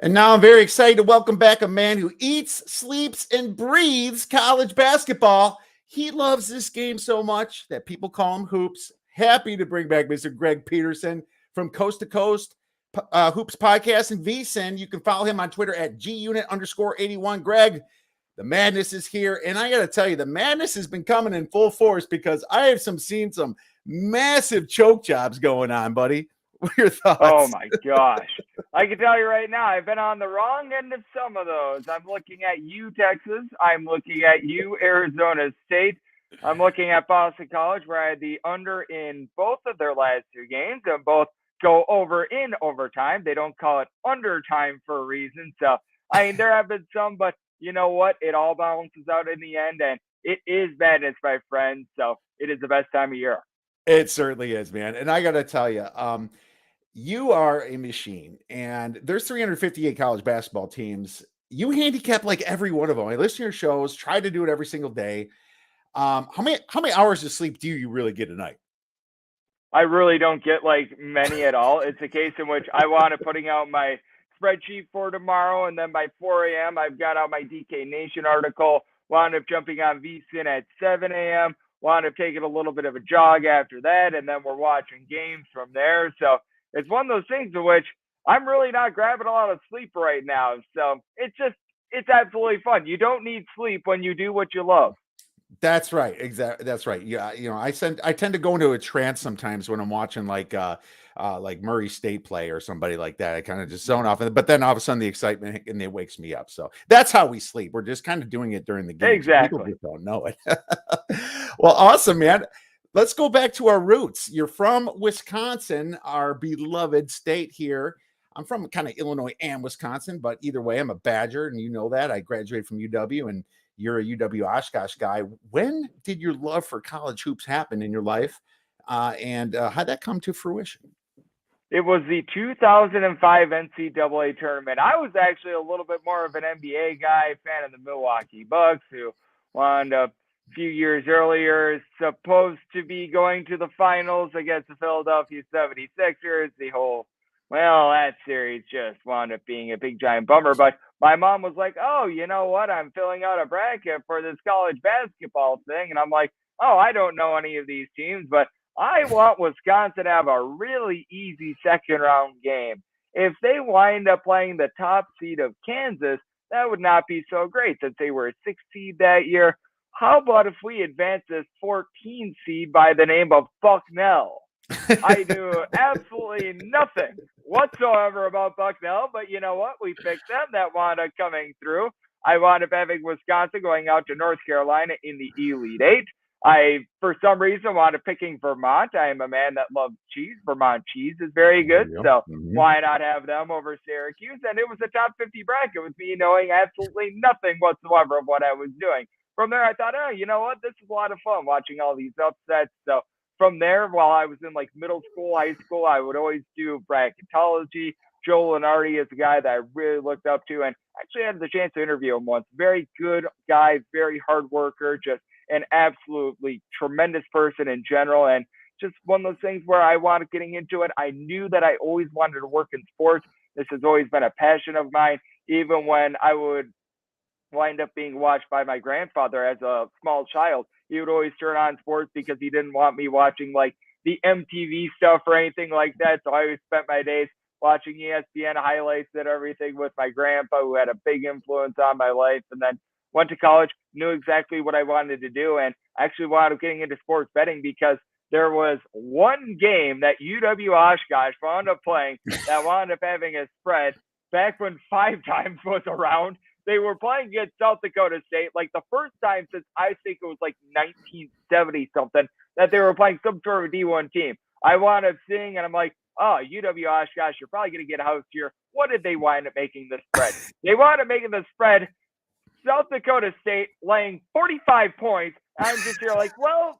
And now I'm very excited to welcome back a man who eats, sleeps, and breathes college basketball. He loves this game so much that people call him Hoops. Happy to bring back Mr. Greg Peterson from Coast to Coast Hoops Podcast and VSIN. You can follow him on Twitter at gunit_81. Greg, the madness is here. And I got to tell you, the madness has been coming in full force because I have seen some massive choke jobs going on, buddy. What are your thoughts? Oh my gosh. I can tell you right now, I've been on the wrong end of some of those. I'm looking at you, Texas. I'm looking at you, Arizona State. I'm looking at Boston College, where I had the under in both of their last two games, and both go over in overtime. They don't call it undertime for a reason. So, I mean, there have been some, but you know what? It all balances out in the end, and it is madness, my friends. So, it is the best time of year. It certainly is, man. And I got to tell you, you are a machine, and there's 358 college basketball teams. You handicap like every one of them. I listen to your shows, try to do it every single day. How many hours of sleep do you really get a night? I really don't get like many at all. It's a case in which I wound up putting out my spreadsheet for tomorrow, and then by 4 a.m. I've got out my DK Nation article, wound up jumping on VSIN at 7 a.m., wound up taking a little bit of a jog after that, and then we're watching games from there. So it's one of those things in which I'm really not grabbing a lot of sleep right now. So it's absolutely fun. You don't need sleep when you do what you love. That's right. Exactly. That's right. Yeah. I tend to go into a trance sometimes when I'm watching like Murray State play or somebody like that. I kind of just zone off, but then all of a sudden the excitement and it wakes me up. So that's how we sleep. We're just kind of doing it during the game. Exactly. People just don't know it. Well, awesome, man. Let's go back to our roots. You're from Wisconsin, our beloved state here. I'm from kind of Illinois and Wisconsin, but either way, I'm a Badger, and you know that. I graduated from UW, and you're a UW Oshkosh guy. When did your love for college hoops happen in your life, and how'd that come to fruition? It was the 2005 NCAA tournament. I was actually a little bit more of an NBA guy, fan of the Milwaukee Bucks, who wound up a few years earlier supposed to be going to the finals against the Philadelphia 76ers. That series just wound up being a big giant bummer. But my mom was like, oh, you know what? I'm filling out a bracket for this college basketball thing. And I'm like, oh, I don't know any of these teams, but I want Wisconsin to have a really easy second round game. If they wind up playing the top seed of Kansas, that would not be so great since they were a 6 seed that year. How about if we advance this 14 seed by the name of Bucknell? I knew absolutely nothing whatsoever about Bucknell, but you know what? We picked them. That wound up coming through. I wound up having Wisconsin going out to North Carolina in the Elite Eight. I, for some reason, wound up picking Vermont. I am a man that loves cheese. Vermont cheese is very good, so why not have them over Syracuse? And it was a top 50 bracket with me knowing absolutely nothing whatsoever of what I was doing. From there, I thought, oh, you know what? This is a lot of fun watching all these upsets. So from there, while I was in like middle school, high school, I would always do bracketology. Joe Lenardi is a guy that I really looked up to, and actually had the chance to interview him once. Very good guy, very hard worker, just an absolutely tremendous person in general, and just one of those things where I wanted getting into it. I knew that I always wanted to work in sports. This has always been a passion of mine, even when I would wind up being watched by my grandfather as a small child. He would always turn on sports because he didn't want me watching like the MTV stuff or anything like that. So I always spent my days watching ESPN highlights and everything with my grandpa, who had a big influence on my life. And then went to college, knew exactly what I wanted to do, and actually wound up getting into sports betting because there was one game that UW Oshkosh wound up playing that wound up having a spread back when 5 times was around. They were playing against South Dakota State, like the first time since I think it was like 1970 something that they were playing some sort of D1 team. I wound up seeing, and I'm like, oh, UW Oshkosh, you're probably going to get a house here. What did they wind up making the spread? They wound up making the spread South Dakota State laying 45 points. I'm just here like, well,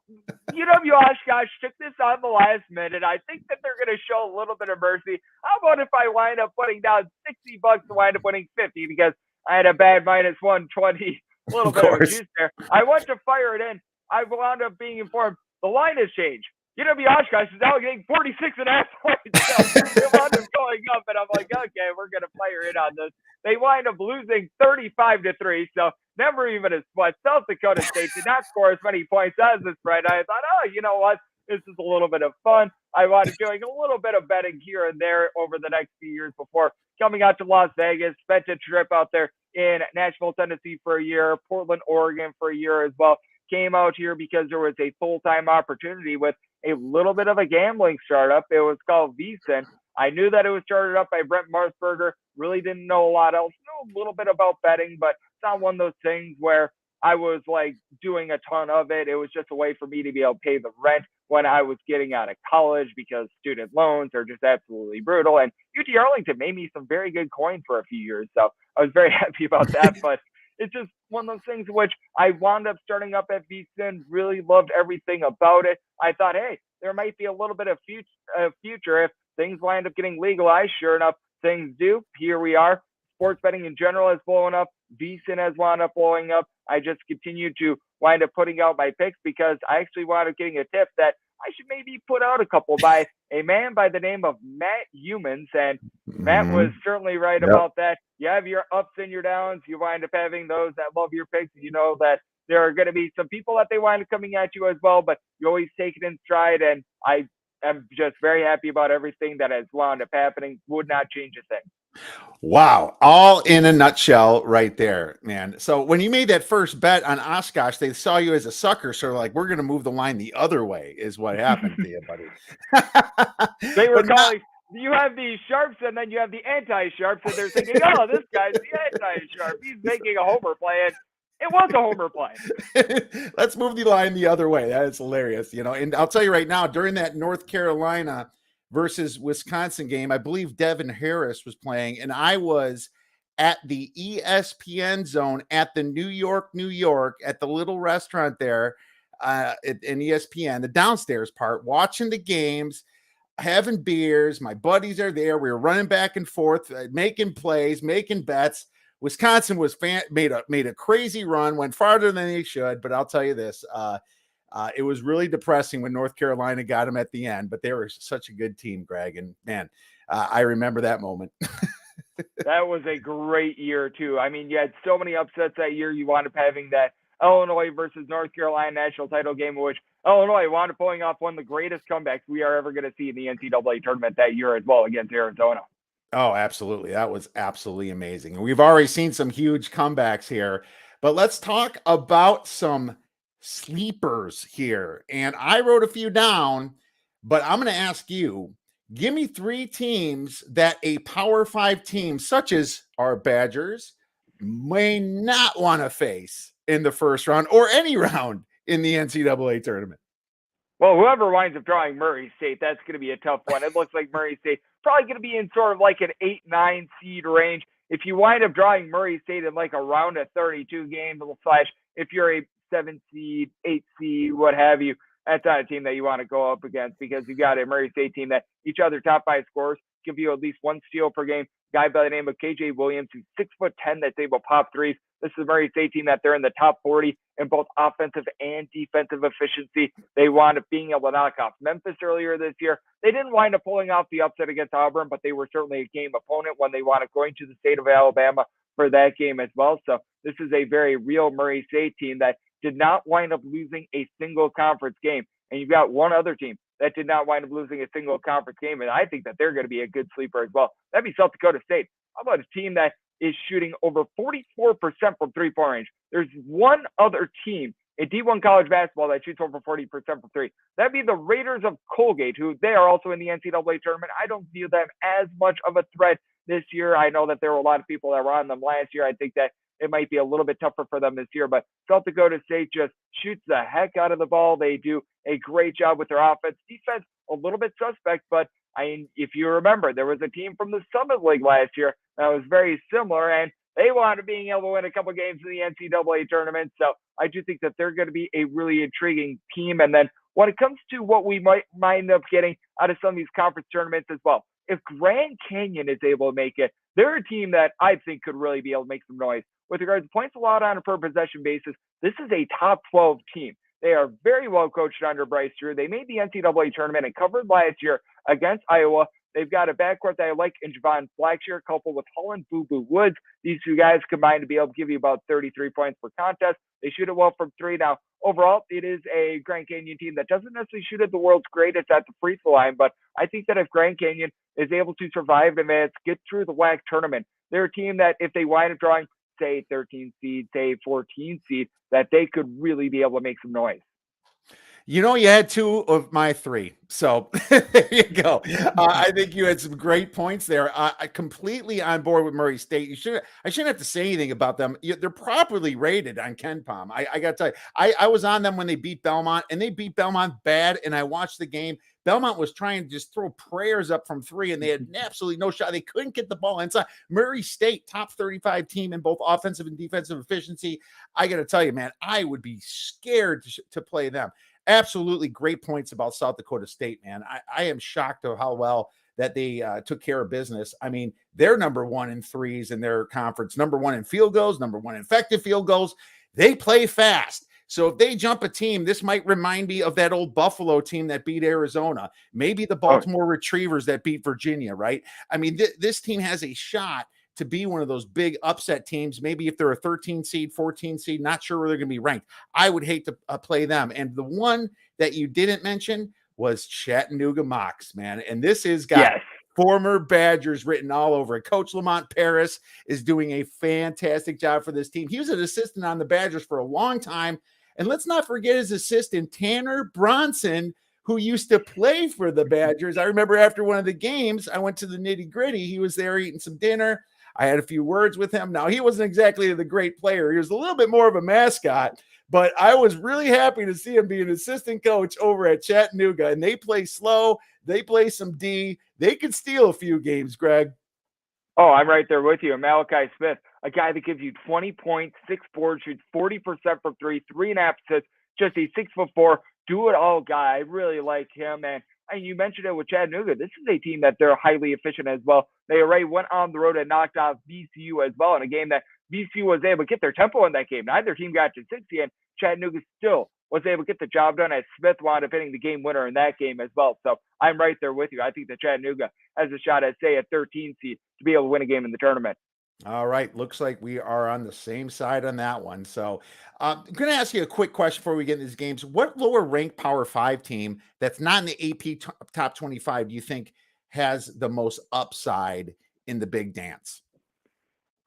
UW Oshkosh took this on the last minute. I think that they're going to show a little bit of mercy. How about if I wind up putting down $60 to wind up winning 50 because I had a bad minus 120, a little bit of a juice there. I went to fire it in. I wound up being informed the line has changed. Oshkosh is now getting 46.5 points. So it wound up going up, and I'm like, okay, we're going to fire in on this. They wind up losing 35-3, so never even a split. South Dakota State did not score as many points as the spread. I thought, oh, you know what? This is a little bit of fun. I wound up doing a little bit of betting here and there over the next few years before coming out to Las Vegas. Spent a trip out there in Nashville, Tennessee for a year, Portland, Oregon for a year as well. Came out here because there was a full-time opportunity with a little bit of a gambling startup. It was called VSIN. I knew that it was started up by Brent Marsberger. Really didn't know a lot else. Know a little bit about betting, but it's not one of those things where I was like doing a ton of it. It was just a way for me to be able to pay the rent when I was getting out of college because student loans are just absolutely brutal. And UT Arlington made me some very good coin for a few years. So I was very happy about that. But it's just one of those things in which I wound up starting up at VSIN, really loved everything about it. I thought, hey, there might be a little bit of future if things wind up getting legalized. Sure enough, things do. Here we are. Sports betting in general has blown up. VSIN has wound up blowing up. I just continue to wind up putting out my picks because I actually wound up getting a tip that I should maybe put out a couple by a man by the name of Matt Humans. And Matt was certainly right about that. You have your ups and your downs. You wind up having those that love your picks. You know that there are going to be some people that they wind up coming at you as well, but you always take it in stride. And I am just very happy about everything that has wound up happening. Would not change a thing. Wow. All in a nutshell right there, man. So when you made that first bet on Oshkosh, they saw you as a sucker. So like, we're going to move the line the other way is what happened to you, buddy. They were calling, you have the sharps and then you have the anti-sharps, and they're thinking, oh, this guy's the anti-sharp. He's making a homer play. And it was a homer play. Let's move the line the other way. That is hilarious. And I'll tell you right now, during that North Carolina versus Wisconsin game, I believe Devin Harris was playing, and I was at the ESPN zone at the New York, at the little restaurant there in ESPN, the downstairs part, watching the games, having beers. My buddies are there. We were running back and forth, making plays, making bets. Wisconsin was made a crazy run, went farther than they should, but I'll tell you this, it was really depressing when North Carolina got them at the end, but they were such a good team, Greg. And man, I remember that moment. That was a great year too. I mean, you had so many upsets that year. You wound up having that Illinois versus North Carolina national title game, in which Illinois wound up pulling off one of the greatest comebacks we are ever going to see in the NCAA tournament that year as well against Arizona. Oh, absolutely. That was absolutely amazing. And we've already seen some huge comebacks here, but let's talk about some sleepers here. And I wrote a few down, but I'm going to ask you, give me 3 teams that a Power 5 team such as our Badgers may not want to face in the first round or any round in the NCAA tournament. Well, whoever winds up drawing Murray State, that's going to be a tough one. It looks like Murray State probably going to be in sort of like an 8-9 seed range. If you wind up drawing Murray State in like a round of 32 games, if you're a 7 seed, 8 seed, what have you, that's not a team that you want to go up against because you got a Murray State team that each other top 5 scores give you at least 1 steal per game. Guy by the name of KJ Williams, who's 6'10", that's able to pop threes. This is a Murray State team that they're in the top 40 in both offensive and defensive efficiency. They wound up being able to knock off Memphis earlier this year. They didn't wind up pulling off the upset against Auburn, but they were certainly a game opponent when they wound up going to the state of Alabama for that game as well. So this is a very real Murray State team that did not wind up losing a single conference game. And you've got one other team that did not wind up losing a single conference game, and I think that they're going to be a good sleeper as well. That'd be South Dakota State. How about a team that is shooting over 44% from three-point range? There's one other team in D1 college basketball that shoots over 40% from three. That'd be the Raiders of Colgate, who they are also in the NCAA tournament. I don't view them as much of a threat this year. I know that there were a lot of people that were on them last year. I think that it might be a little bit tougher for them this year, but South Dakota State just shoots the heck out of the ball. They do a great job with their offense. Defense, a little bit suspect, but if you remember, there was a team from the Summit League last year that was very similar, and they wound up being able to win a couple games in the NCAA tournament. So I do think that they're going to be a really intriguing team. And then when it comes to what we might end up getting out of some of these conference tournaments as well, if Grand Canyon is able to make it, they're a team that I think could really be able to make some noise. With regards to points allowed on a per possession basis, this is a top 12 team. They are very well coached under Bryce Drew. They made the NCAA tournament and covered last year against Iowa. They've got a backcourt that I like in Javon Blackshear, coupled with Holland Boo Boo Woods. These two guys combined to be able to give you about 33 points per contest. They shoot it well from three. Now, overall, it is a Grand Canyon team that doesn't necessarily shoot at the world's greatest at the free throw line, but I think that if Grand Canyon is able to survive and get through the WAC tournament, they're a team that if they wind up drawing, say, 13 seed, say, 14 seed, that they could really be able to make some noise. You know, you had two of my three. So there you go. I think you had some great points there. I completely on board with Murray State. I shouldn't have to say anything about them. They're properly rated on KenPom. I got to tell you, I was on them when they beat Belmont, and they beat Belmont bad. And I watched the game. Belmont was trying to just throw prayers up from three, and they had absolutely no shot. They couldn't get the ball inside. Murray State, top 35 team in both offensive and defensive efficiency. I got to tell you, man, I would be scared to play them. Absolutely great points about South Dakota State, man. I am shocked at how well that they took care of business. I mean, they're number one in threes in their conference, number one in field goals, number one in effective field goals. They play fast. So if they jump a team, this might remind me of that old Buffalo team that beat Arizona, maybe the Baltimore Retrievers that beat Virginia, right? I mean, this team has a shot to be one of those big upset teams. Maybe if they're a 13 seed, 14 seed, not sure where they're going to be ranked. I would hate to play them. And the one that you didn't mention was Chattanooga Mocs, man. And this has got former Badgers written all over it. Coach Lamont Paris is doing a fantastic job for this team. He was an assistant on the Badgers for a long time. And let's not forget his assistant, Tanner Bronson, who used to play for the Badgers. I remember after one of the games, I went to the Nitty Gritty. He was there eating some dinner. I had a few words with him. Now, he wasn't exactly the great player. He was a little bit more of a mascot, but I was really happy to see him be an assistant coach over at Chattanooga. And they play slow. They play some D. They could steal a few games, Greg. Oh, I'm right there with you. Malachi Smith, a guy that gives you 20 points, 6 boards, shoots 40% from three, 3.5 assists, just a 6'4", do-it-all guy. I really like him. And you mentioned it with Chattanooga. This is a team that they're highly efficient as well. They already went on the road and knocked off VCU as well in a game that VCU was able to get their tempo in that game. Neither team got to 60, and Chattanooga still was able to get the job done as Smith wound up hitting the game winner in that game as well. So I'm right there with you. I think that Chattanooga has a shot at, say, a 13 seed to be able to win a game in the tournament. All right. Looks like we are on the same side on that one. So I'm going to ask you a quick question before we get into these games. What lower ranked Power 5 team that's not in the AP top 25 do you think has the most upside in the big dance?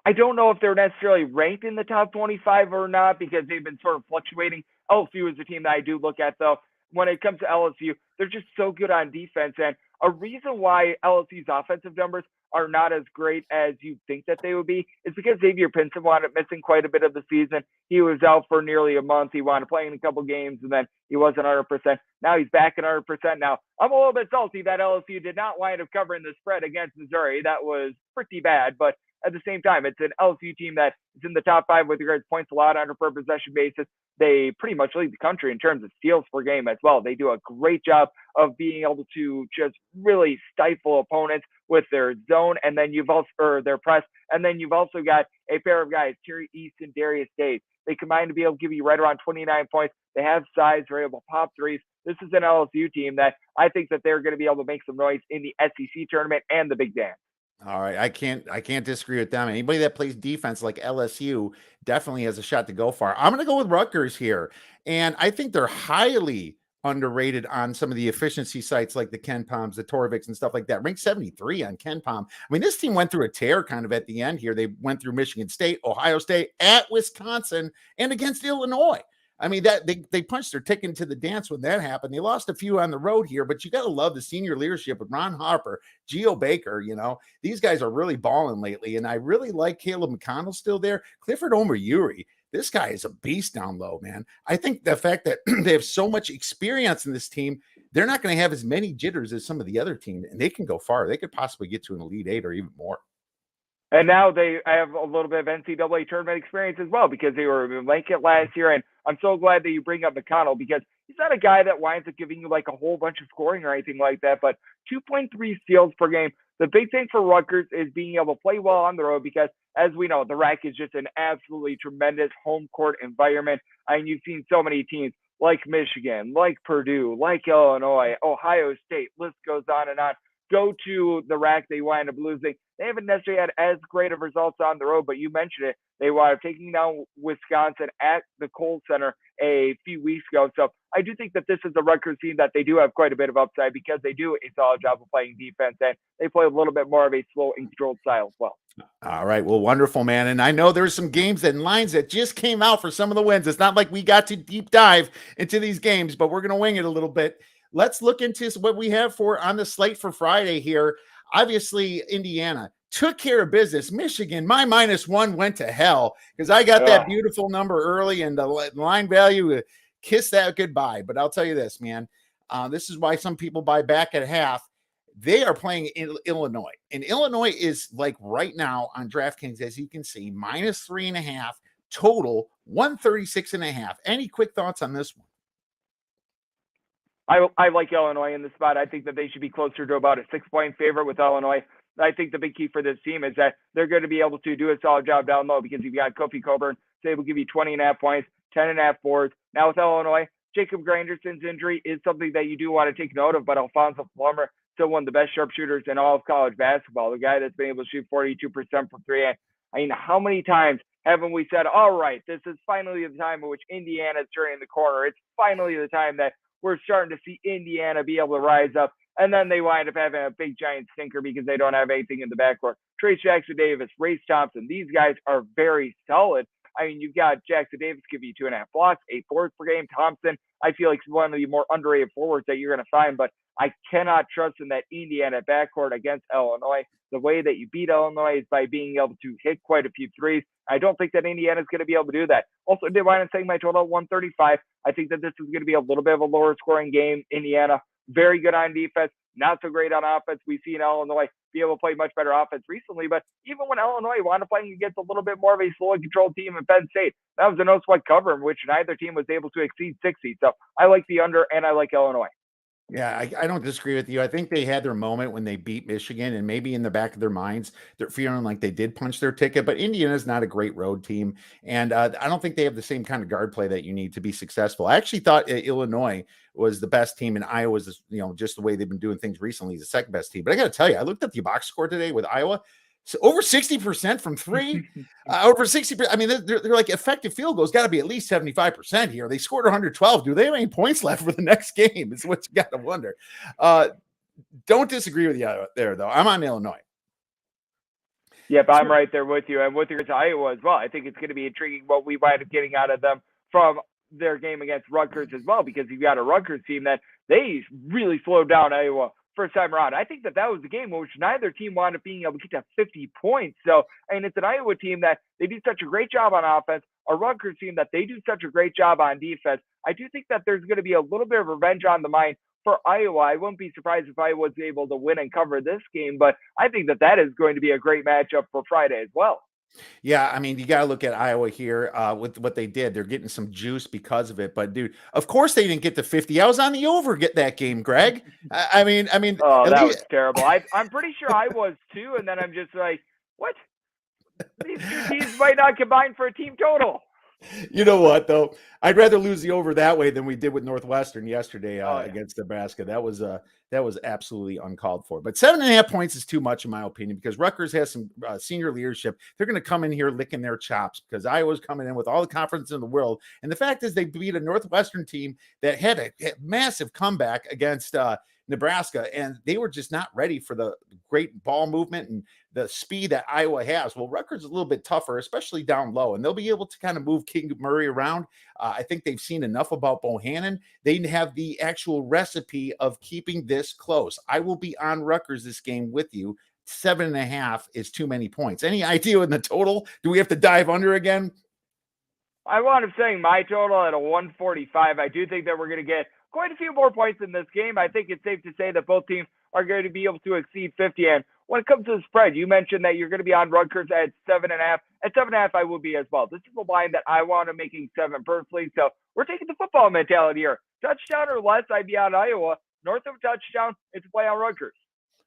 I don't know if they're necessarily ranked in the top 25 or not because they've been sort of fluctuating. LSU is a team that I do look at, though. When it comes to LSU, they're just so good on defense. And a reason why LSU's offensive numbers are not as great as you think that they would be is because Xavier Pinson wound up missing quite a bit of the season. He was out for nearly a month. He wound up playing a couple games, and then he wasn't 100%. Now he's back at 100%. Now, I'm a little bit salty that LSU did not wind up covering the spread against Missouri. That was pretty bad, but at the same time, it's an LSU team that is in the top 5 with regards to points allowed on a per possession basis. They pretty much lead the country in terms of steals per game as well. They do a great job of being able to just really stifle opponents with their zone, and then you've also, or their press, and then you've also got a pair of guys, Terry East and Darius Days. They combine to be able to give you right around 29 points. They have size, they're able to pop threes. This is an LSU team that I think that they're going to be able to make some noise in the SEC tournament and the Big Dance. All right. I can't disagree with them. Anybody that plays defense like LSU definitely has a shot to go far. I'm going to go with Rutgers here. And I think they're highly underrated on some of the efficiency sites like the KenPoms, the Torviks and stuff like that. Ranked 73 on KenPom. I mean, this team went through a tear kind of at the end here. They went through Michigan State, Ohio State, at Wisconsin, and against Illinois. I mean, that they punched their ticket into the dance when that happened. They lost a few on the road here, but you got to love the senior leadership with Ron Harper, Geo Baker. You know, these guys are really balling lately, and I really like Caleb McConnell still there. Clifford Omoyuri, this guy is a beast down low, man. I think the fact that they have so much experience in this team, they're not going to have as many jitters as some of the other teams, and they can go far. They could possibly get to an Elite Eight or even more. And now they have a little bit of NCAA tournament experience as well because they were in Blanket last year. And I'm so glad that you bring up McConnell because he's not a guy that winds up giving you like a whole bunch of scoring or anything like that, but 2.3 steals per game. The big thing for Rutgers is being able to play well on the road because, as we know, the RAC is just an absolutely tremendous home court environment. I mean, you've seen so many teams like Michigan, like Purdue, like Illinois, Ohio State, list goes on and on, go to the rack, they wind up losing. They haven't necessarily had as great of results on the road, but you mentioned it. They wound up taking down Wisconsin at the Kohl Center a few weeks ago. So I do think that this is a Rutgers team that they do have quite a bit of upside because they do a solid job of playing defense, and they play a little bit more of a slow and controlled style as well. All right. Well, wonderful, man. And I know there's some games and lines that just came out for some of the wins. It's not like we got to deep dive into these games, but we're going to wing it a little bit. Let's look into what we have for on the slate for Friday here. Obviously, Indiana took care of business. Michigan, my -1 went to hell because I got that beautiful number early and the line value kissed that goodbye. But I'll tell you this, man, this is why some people buy back at half. They are playing in Illinois, and Illinois is like right now on DraftKings, as you can see, -3.5 total, 136.5. Any quick thoughts on this one? I like Illinois in the spot. I think that they should be closer to about a 6-point favorite with Illinois. I think the big key for this team is that they're going to be able to do a solid job down low because you've got Kofi Coburn, so able to give you 20.5 points, 10.5 boards. Now with Illinois, Jacob Granderson's injury is something that you do want to take note of, but Alfonso Plummer, still one of the best sharpshooters in all of college basketball, the guy that's been able to shoot 42% from three. I mean, how many times haven't we said, all right, this is finally the time in which Indiana is turning the corner. It's finally the time that we're starting to see Indiana be able to rise up. And then they wind up having a big giant stinker because they don't have anything in the backcourt. Trayce Jackson-Davis, Race Thompson, these guys are very solid. I mean, you've got Jackson-Davis give you 2.5 blocks, 8 boards per game. Thompson, I feel like he's one of the more underrated forwards that you're going to find, but I cannot trust in that Indiana backcourt against Illinois. The way that you beat Illinois is by being able to hit quite a few threes. I don't think that Indiana is going to be able to do that. Also, did wind up saying my total 135. I think that this is going to be a little bit of a lower scoring game. Indiana, very good on defense, not so great on offense. We've seen Illinois be able to play much better offense recently, but even when Illinois wound up playing against a little bit more of a slow and controlled team in Penn State, that was a no-sweat cover in which neither team was able to exceed 60. So I like the under, and I like Illinois. Yeah, I don't disagree with you. I think they had their moment when they beat Michigan, and maybe in the back of their minds, they're feeling like they did punch their ticket. But Indiana's not a great road team, and I don't think they have the same kind of guard play that you need to be successful. I actually thought Illinois was the best team, and Iowa's, just the way they've been doing things recently, is the second best team. But I got to tell you, I looked at the box score today with Iowa. So over 60% from three, over 60%. I mean, they're like effective field goals got to be at least 75% here. They scored 112. Do they have any points left for the next game? Is what you got to wonder. Don't disagree with you there, though. I'm on Illinois. Yep, I'm right there with you. And with regards to Iowa as well, I think it's going to be intriguing what we might be getting out of them from their game against Rutgers as well, because you've got a Rutgers team that they really slowed down Iowa first time around. I think that was the game in which neither team wound up being able to get to 50 points. So, and it's an Iowa team that they do such a great job on offense, a Rutgers team that they do such a great job on defense. I do think that there's going to be a little bit of revenge on the mind for Iowa. I wouldn't be surprised if Iowa was able to win and cover this game, but I think that is going to be a great matchup for Friday as well. Yeah, I mean, you got to look at Iowa here with what they did. They're getting some juice because of it. But, dude, of course they didn't get to 50. I was on the over get that game, Greg. I mean. Oh, that was terrible. I'm pretty sure I was too, and then I'm just like, what? These two teams might not combine for a team total. You know what, though? I'd rather lose the over that way than we did with Northwestern yesterday against Nebraska. That was absolutely uncalled for. But 7.5 points is too much, in my opinion, because Rutgers has some senior leadership. They're going to come in here licking their chops because Iowa's coming in with all the confidence in the world. And the fact is they beat a Northwestern team that had a massive comeback against Nebraska, and they were just not ready for the great ball movement and the speed that Iowa has. Well, Rutgers is a little bit tougher, especially down low, and they'll be able to kind of move King Murray around. I think they've seen enough about Bohannon. They have the actual recipe of keeping this close. I will be on Rutgers this game with you. 7.5 is too many points. Any idea in the total? Do we have to dive under again? I wound up saying my total at a 145. I do think that we're going to get quite a few more points in this game. I think it's safe to say that both teams are going to be able to exceed 50. And when it comes to the spread, you mentioned that you're going to be on Rutgers at 7.5. At 7.5, I will be as well. This is a line that I want to making 7 personally. So we're taking the football mentality here. Touchdown or less, I'd be on Iowa. North of a touchdown, it's a play on Rutgers.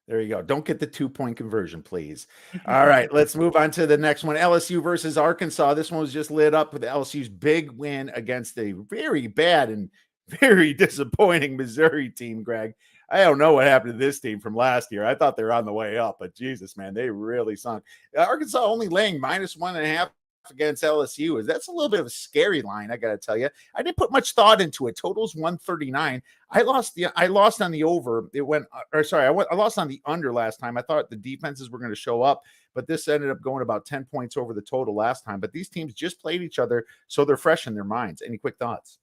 There you go. Don't get the 2-point conversion, please. All right, let's move on to the next one. LSU versus Arkansas. This one was just lit up with LSU's big win against a very bad and Very disappointing Missouri team, Greg. I don't know what happened to this team from last year. I thought they were on the way up, but Jesus, man, they really sunk. Arkansas only laying -1.5 against LSU. That's a little bit of a scary line, I got to tell you. I didn't put much thought into it. Total's 139. I lost on the over. It went, or sorry, I lost on the under last time. I thought the defenses were going to show up, but this ended up going about 10 points over the total last time. But these teams just played each other, so they're fresh in their minds. Any quick thoughts?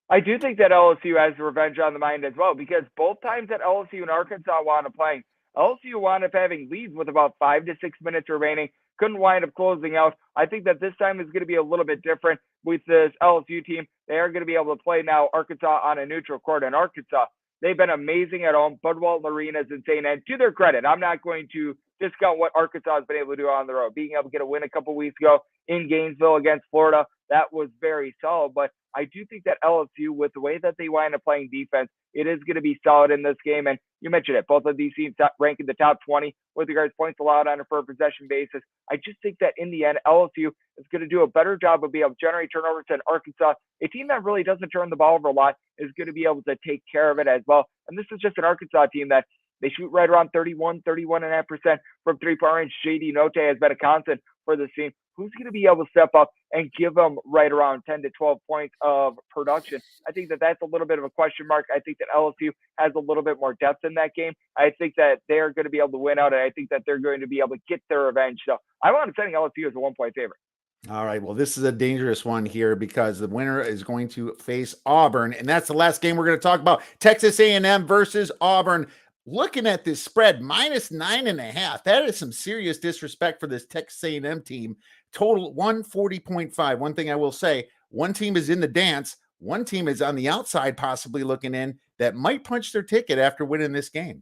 I do think that LSU has revenge on the mind as well, because both times that LSU and Arkansas wound up playing, LSU wound up having leads with about 5 to 6 minutes remaining, couldn't wind up closing out. I think that this time is going to be a little bit different with this LSU team. They are going to be able to play now Arkansas on a neutral court. And Arkansas, they've been amazing at home. Bud Walton Arena is insane. And to their credit, I'm not going to discount what Arkansas has been able to do on the road. Being able to get a win a couple weeks ago in Gainesville against Florida, that was very solid. But I do think that LSU, with the way that they wind up playing defense, it is going to be solid in this game. And you mentioned it, both of these teams rank in the top 20 with regards to points allowed on a per possession basis. I just think that in the end, LSU is going to do a better job of being able to generate turnovers than Arkansas. A team that really doesn't turn the ball over a lot is going to be able to take care of it as well. And this is just an Arkansas team that they shoot right around 31.5% from three-point range. JD Note has been a constant for this team. Who's going to be able to step up and give them right around 10 to 12 points of production? I think that that's a little bit of a question mark. I think that LSU has a little bit more depth in that game. I think that they're going to be able to win out, and I think that they're going to be able to get their revenge. So I want to setting LSU as a 1-point favorite. All right. Well, this is a dangerous one here because the winner is going to face Auburn, and that's the last game we're going to talk about. Texas A&M versus Auburn. Looking at this spread, -9.5. That is some serious disrespect for this Texas A&M team. Total 140.5. One thing I will say, one team is in the dance. One team is on the outside, possibly looking in, that might punch their ticket after winning this game.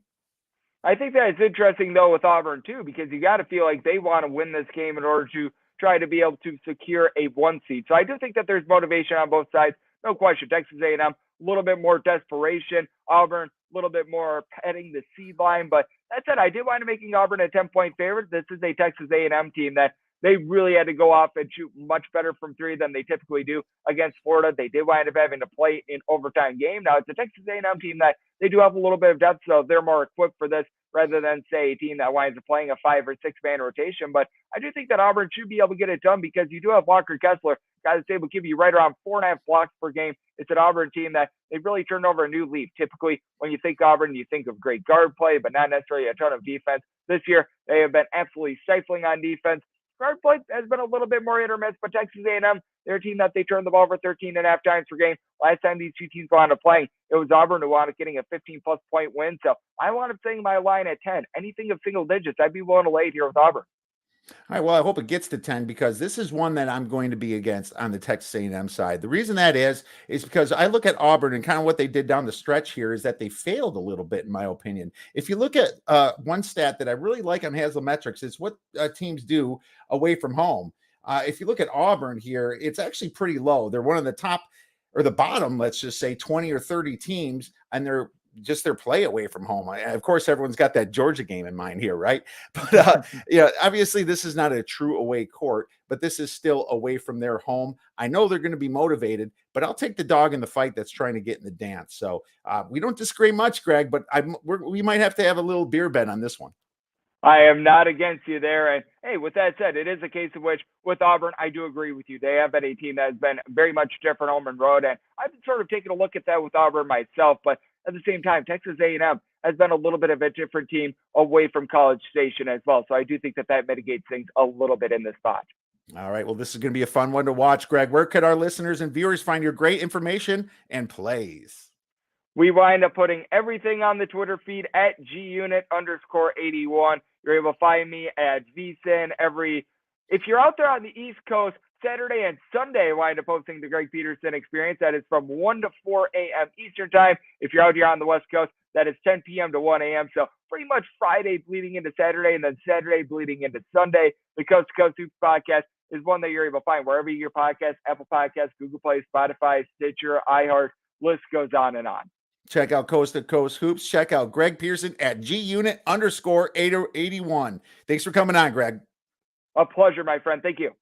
I think that it's interesting, though, with Auburn, too, because you got to feel like they want to win this game in order to try to be able to secure a 1 seed. So I do think that there's motivation on both sides. No question. Texas A&M, a little bit more desperation. Auburn, a little bit more petting the seed line. But that said, I did wind up making Auburn a 10-point favorite. This is a Texas A&M team that they really had to go off and shoot much better from three than they typically do against Florida. They did wind up having to play in overtime game. Now, it's a Texas A&M team that they do have a little bit of depth, so they're more equipped for this rather than, say, a team that winds up playing a 5 or 6 man rotation. But I do think that Auburn should be able to get it done because you do have Walker Kessler, guy that's able to give you right around 4.5 blocks per game. It's an Auburn team that they've really turned over a new leaf. Typically, when you think Auburn, you think of great guard play, but not necessarily a ton of defense. This year, they have been absolutely stifling on defense. Guard play has been a little bit more hit or miss, but Texas A&M, they're a team that they turned the ball over 13.5 times per game. Last time these two teams wound up playing, it was Auburn who wound up getting a 15-plus point win. So I wound up setting my line at 10. Anything of single digits, I'd be willing to lay it here with Auburn. All right, well, I hope it gets to 10 because this is one that I'm going to be against on the Texas A&M side. The reason that is because I look at Auburn and kind of what they did down the stretch here is that they failed a little bit, in my opinion. If you look at one stat that I really like on Haslametrics, it's what teams do away from home. If you look at Auburn here, it's actually pretty low. They're one of the top or the bottom, let's just say 20 or 30 teams, and they're just their play away from home. Of course, everyone's got that Georgia game in mind here, right? But obviously this is not a true away court, but this is still away from their home. I know they're going to be motivated, but I'll take the dog in the fight that's trying to get in the dance. So we don't disagree much, Greg, but we might have to have a little beer bet on this one. I am not against you there. And hey, with that said, it is a case of which with Auburn, I do agree with you. They have been a team that has been very much different home and road. And I've been sort of taking a look at that with Auburn myself. But at the same time, Texas A&M has been a little bit of a different team away from College Station as well. So I do think that that mitigates things a little bit in this spot. All right. Well, this is going to be a fun one to watch, Greg. Where could our listeners and viewers find your great information and plays? We wind up putting everything on the Twitter feed at @GUnit_81. You're able to find me at VSIN if you're out there on the East Coast, Saturday and Sunday, I wind up posting the Greg Peterson Experience. That is from 1 to 4 a.m. Eastern time. If you're out here on the West Coast, that is 10 p.m. to 1 a.m. So pretty much Friday bleeding into Saturday and then Saturday bleeding into Sunday. The Coast to Coast Hoops podcast is one that you're able to find wherever you get podcasts, Apple Podcasts, Google Play, Spotify, Stitcher, iHeart, list goes on and on. Check out Coast to Coast Hoops. Check out Greg Peterson at GUnit_81. Thanks for coming on, Greg. A pleasure, my friend. Thank you.